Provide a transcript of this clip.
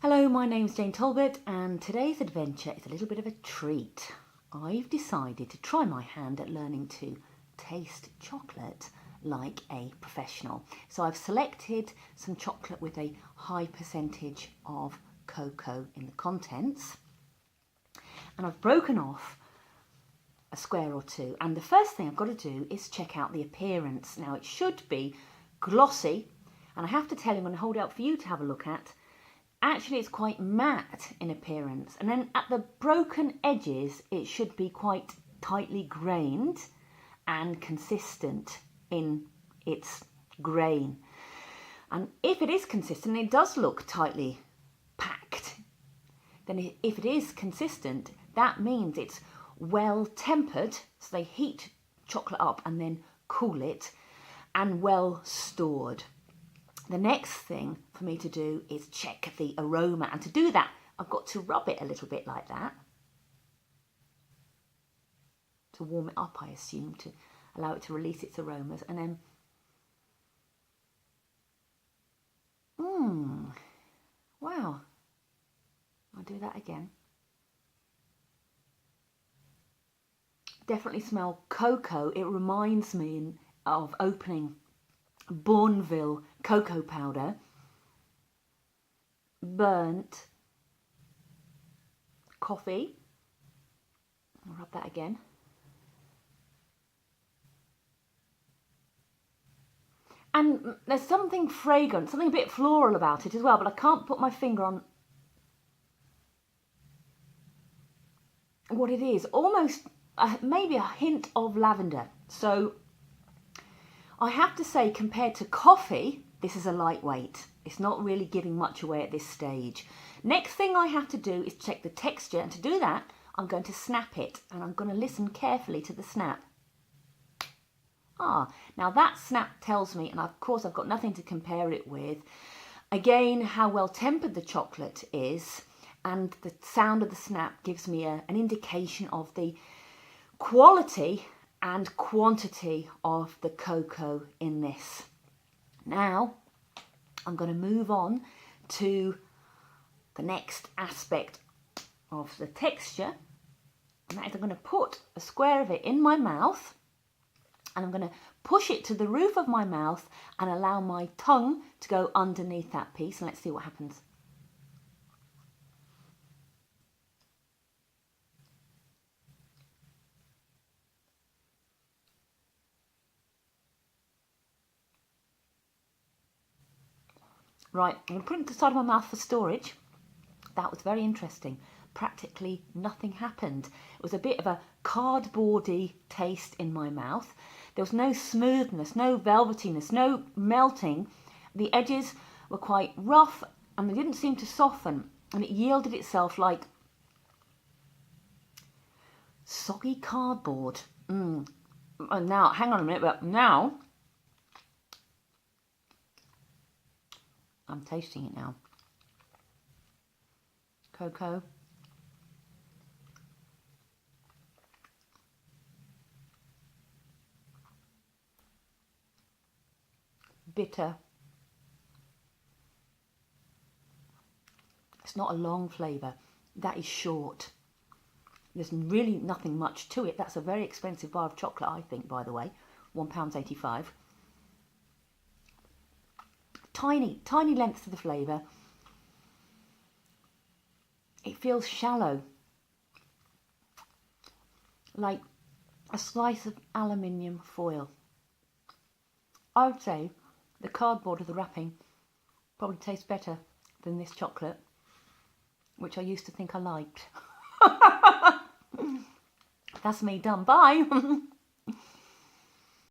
Hello, my name's Jane Talbot and today's adventure is a little bit of a treat. I've decided to try my hand at learning to taste chocolate like a professional. So I've selected some chocolate with a high percentage of cocoa in the contents, and I've broken off a square or two, and the first thing I've got to do is check out the appearance. Now it should be glossy, and I have to tell you, I'm going to hold it up for you to have a look at. Actually, it's quite matte in appearance, and then at the broken edges it should be quite tightly grained and consistent in its grain. And if it is consistent, it does look tightly packed. Then if it is consistent, that means it's well tempered, so they heat chocolate up and then cool it, and well stored. The next thing for me to do is check the aroma, and to do that I've got to rub it a little bit like that to warm it up, I assume, to allow it to release its aromas. And then wow, I'll do that again. Definitely smell cocoa. It reminds me of opening Bourneville cocoa powder, burnt coffee. I'll rub that again. And there's something fragrant, something a bit floral about it as well, but I can't put my finger on what it is. Almost maybe a hint of lavender. So I have to say, compared to coffee, this is a lightweight. It's not really giving much away at this stage. Next thing I have to do is check the texture, and to do that I'm going to snap it, and I'm going to listen carefully to the snap. Now that snap tells me, and of course I've got nothing to compare it with, again, how well tempered the chocolate is, and the sound of the snap gives me an indication of the quality and quantity of the cocoa in this. Now I'm going to move on to the next aspect of the texture, and that is I'm going to put a square of it in my mouth, and I'm going to push it to the roof of my mouth and allow my tongue to go underneath that piece, and let's see what happens. Right, I'm going to put it to the side of my mouth for storage. That was very interesting. Practically nothing happened. It was a bit of a cardboardy taste in my mouth. There was no smoothness, no velvetiness, no melting. The edges were quite rough and they didn't seem to soften, and it yielded itself like soggy cardboard. And now, hang on a minute, but now I'm tasting it now. Cocoa. Bitter. It's not a long flavour. That is short. There's really nothing much to it. That's a very expensive bar of chocolate, I think, by the way. £1.85. Tiny lengths of the flavour. It feels shallow, like a slice of aluminium foil. I would say the cardboard of the wrapping probably tastes better than this chocolate, which I used to think I liked. That's me done. Bye.